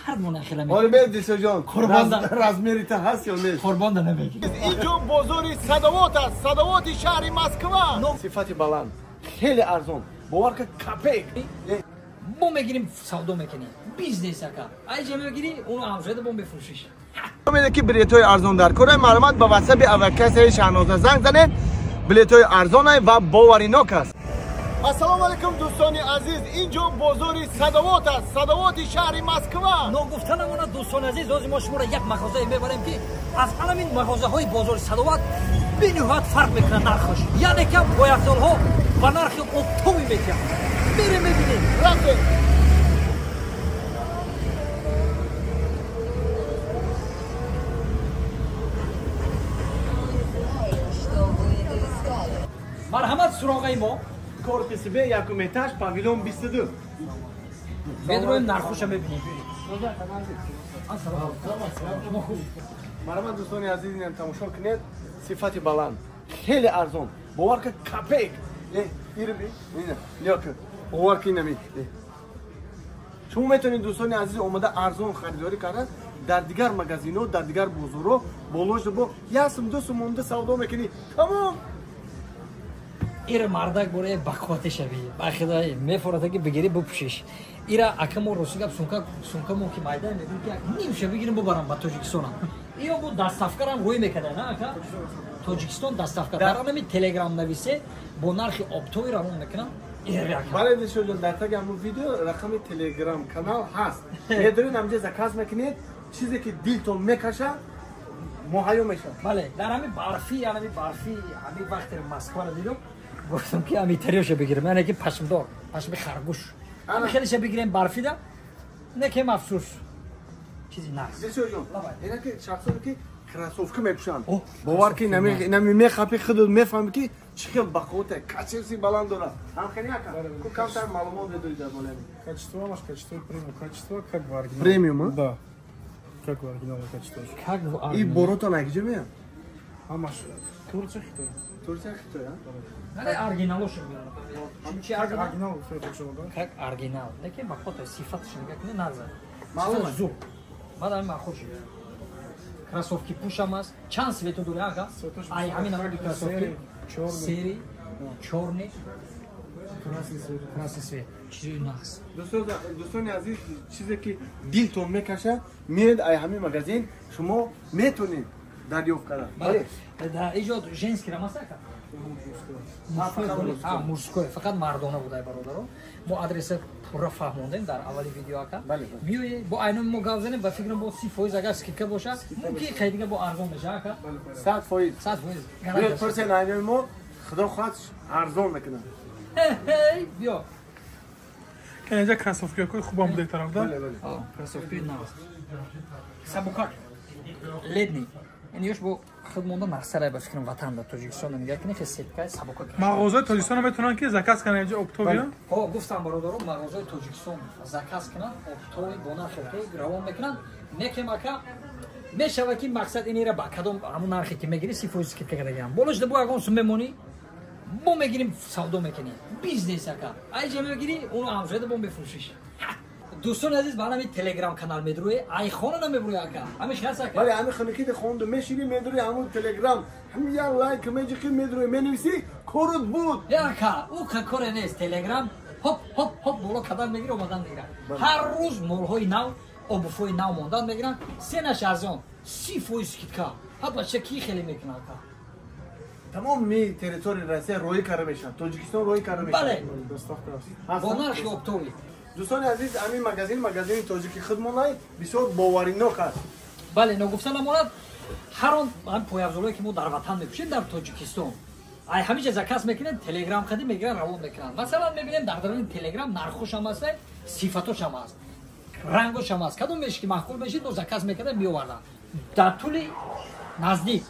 هرمون خیلی آره به دلشو جان قربان رزمیریت هست یا نه قربان ده نمیگی اینجا بازاری صدوات است صدوات شهر مسکو صفت بلند خیلی ارزان باور که کپک بوم میگیریم سودا میکنیم بیزنس اکا ای جمع میگیری اونو همزاد بوم بفروشیش میگه که بلیط‌های ارزان در کره معلومات با واتساپ اوکس شهناز زنگ زنید بلیط‌های ارزان و باوریناک است السلام علیکم دوستان عزیز اینجا بازاری صدوات است صدوات شهر مسکو نگفتنمون دوستان عزیز از ما شما را یک مغازه میبریم که از همین مغازه های بازار صدوات بنهایت فرق میکنه نرخش یعنی که با یک سال ها با نرخ اپتومی میکنه میره میبینید رفته مرحمت سراغای ما корпус Б якум этаж павильон 22 بدرویم نرخوش میبینید مرحبا دوستان عزیز اینم تماشا کنید صفت بلند خیلی ارزان باور که کپک اینو نیا که باور که نمی شما میتونید دوستان عزیز اومده ارزان خریداری کردن در دیگر مغازینو در دیگر بازارو بولوش با یاسم دو سوم اونده سودا میکنی تمام ایره مردک بوره بخوات شبیه بخدای میفرده که بگیری بپوشیش ایره اکمو روسیگاب سونکا مو که مایدان میگن که نمیشه بگیریم ببرم با تاجیکستان ایو بو دستافکارم روی میکرده نه اکا تاجیکستان دستافکار در همین تلگرام نویسه با نرخ اپتوی رو میکنن برای دشو جان در تگ همون ویدیو رقم تلگرام کانال هست میدونید همینجا زکات میکنید چیزی که دلتون میکشه مهیا میشه بله در همین برفی همین وقت مسکو رو دیدم گفتم که همین تریوش بگیرم یعنی که پشمدار پشم خرگوش همین خیلیش بگیریم برفی ده نه که افسوس چیزی نرس دشو جان اینا که شخصا که کراسوفکا میپوشن باور که نمی میخپی خود میفهمی که چقدر بخوته کچسی بلند داره هم خیلی اکا کو کمتر معلومات بدید در مورد качество маш качество премиум качество как в оригинале премиум да как в оригинале качество как и борото нагиже мия همش турция хитой турция хитой نه оригиналош چی оригинал фото да как оригинал неке бахото сифатш как не назар معلومه зуб мадам махош кроссовки пушамас чан свету дуре ага ай ҳамин ҳамин кроссовки сери чорни красный свет чизи нахс دوستان عزیز چیزی که دلتون میکشه میاد ای همین مغازین شما میتونید دریافت کنید بله در ایجاد جنس کلماسا мужской фақат мардона будай бародаро мо адреса пурра фаҳмондем дар аввали видео ака миёе бо айно мо гап занем ба фикрам бо 30% агар скидка боша мумкин хайдига бо арзон меша ака 100% персент айно мо худо хоҳад арзон мекунад биё اینجا کروسافکی کوی خوبم بوده طرف да кроссовки навас сабукак ледни اینیش بو خود مونده مقصد به فکرم وطن در تاجیکستان میگه که نه سیتکای سبکا مغازه تاجیکستان میتونن که زکات کنن اینجا اپتوبیا ها گفتم برادرم مغازه تاجیکستان زکات کنن اپتوی بونا فوتوی روان میکنن میکم اکا میشوه که مقصد اینی را با کدوم همون نرخی که میگیری 0% سکت کردیم بولش دبو اگون سم میمونی بو میگیریم سودا میکنی بیزنس اکا ای جمع میگیری اونو همزاد بو بفروشیش دوستان عزیز با همین تلگرام کانال میدروی ای خانه نمیبروی اکا همیش هست اکا ولی همین خانه خوند میشینی میدروی همون تلگرام همین یا لایک میجی میدروی مینویسی کورد بود یا اکا او که کار نیست تلگرام هپ بالا کدام میگیره اومدن میگیرن هر روز مولهای نو ابوفای نو موندن میگیرن سه نش ارزان 30% سکیتکا حتی چه کی خیلی میکنه اکا تمام می تریتوری روسیه روی کار میشن تاجیکستان روی کار میشن بله با نرخ اپتوی دوستان عزیز همین مغازین تاجیکی خدمونای بسیار باوریناک است بله نگفتن امانت هر آن هم پایافزولایی که ما در وطن میپوشیم در تاجیکستان ای همیشه زکات میکنن تلگرام خدی میگیرن روان میکنن مثلا میبینیم در درون تلگرام نرخش هم هست صفاتش هم هست رنگش هم هست کدوم میشه که معقول میشه تو زکات میکنن میآوردن در طول نزدیک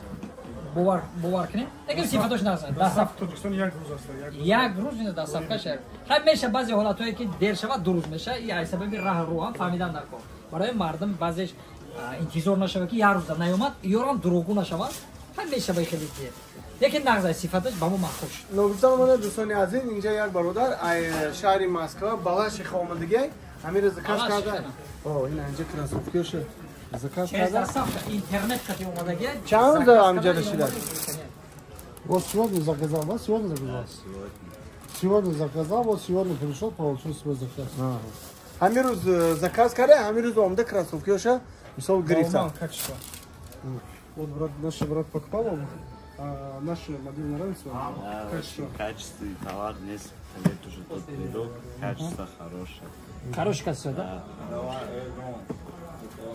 باور کنید دیگه صفاتش نرسن دستاف تاجیکستان یک روز است یک روز اینه دستافکا شهر همیشه بعضی حالاتایی که دیر شود دو روز میشه این سبب راه رو هم فهمیدن نکن برای مردم بعضیش انتظار نشوه که یک روز نیومد یارم دروغگو نشود همیشه به خیلی یکی نقض صفاتش با ما مخوش نگفتم من دوستان عزیز اینجا یک برادر شهر مسکو بالا شیخ آمدگی همین زکاس آقا کرده شکرم. اوه این اینجا کراسوفکیوشه زکاس Через کرده доставка интернет кати омадагия. چند روز заказ همینجا кардан رسیدن؟ Вот сегодня заказал, да, сегодня заказал? Сегодня заказал, вот сегодня пришел, получил свой заказ. همین روز زکاس کرده همین روز اومده کراسوفکیوشه مثال گرفته Нормально, качество. Вот брат, наш брат покупал его, а наши модель нравится? Качество. Качество и товар несколько лет уже тут берут, качество хорошее. Хорош качество, да?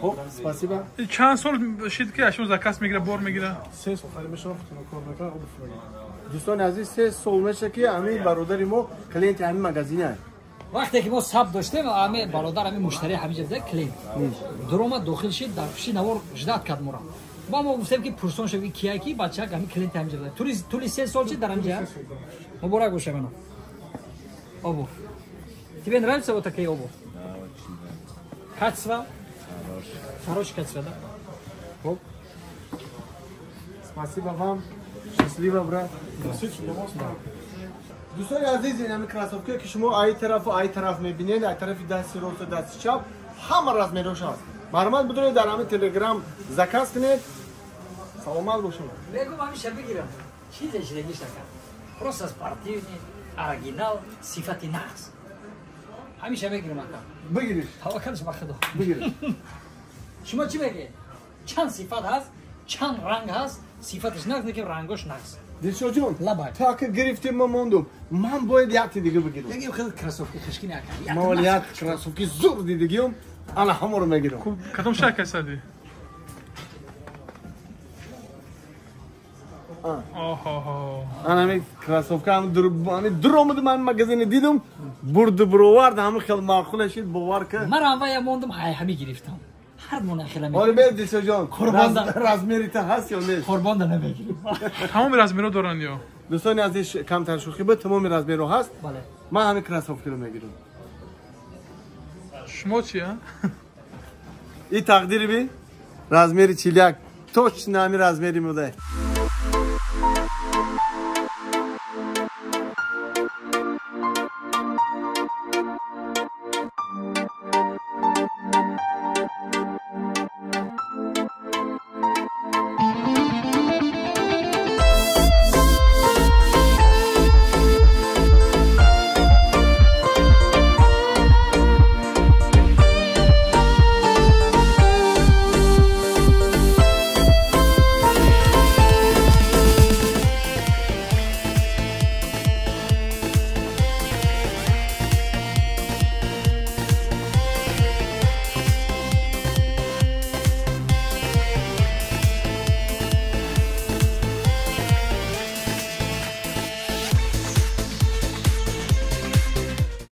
خب спасибо چند سال شید که اشون زکاس میگیره بار میگیره Все, смотри, мы шел, кто на корника, обувь вроде. دوستان عزیز سه سال میشه که همین برادری ما کلینت همین مغازینه وقتی که ما سب داشتیم همه برادر همه مشتری همینجا بوده کلین درآمد داخل شد در پیش نوار جدت کرد مرا ما گفتیم که پرسون شد کیه کی بچه همین کلین همینجا بوده طول 3 سال چه در همینجا مبارک باشه منو обувь тебе нравится вот такие обувь Да, очень да. качество Хорошее. хорошее качество да خب спасибо вам счастливо брат دوستان عزیز این همین کراسوفکی که شما ای طرف و ای طرف میبینید ای طرف دست راست و دست چپ همه رزمیروش هست مرمت بدونید در همین تلگرام زکاس کنید سلامت باشید بگو همیشه بگیرم چیزش نگیش نکن просто спортивный оригинал صفتی نقص همیشه بگیرم اکا بگیرید توکلش به خدا بگیرید شما چی میگی چند صفت هست چند رنگ هست صفتش نقص که رنگش نقص دلشو جون لبای تا که گرفتیم ما موندم من باید یکی دیگه بگیرم بگیم خیلی کراسوفکی خشکی نکن ما ولی یک کراسوفکی زور دیدگیم انا همه رو میگیرم کدوم شرکت سردی آها انا همین کراسوفکی هم در آمد من مغازین دیدم برد بروارد همه خیلی معقوله شد باور که من اول موندم همی گرفتم هر مونه خیلی حالا میگیرم بیر دلشو جان قربان رزمیریت هست یا نیست قربان ده نمیگیرم تمام رزمیرو دارن یا دوستان عزیز کمتر شوخی بود تمام رزمیرو هست بله من همین کراسوفکی رو میگیرم شما چیه این تقدیر بی رزمیری چیلیک توش نمی رزمیری موده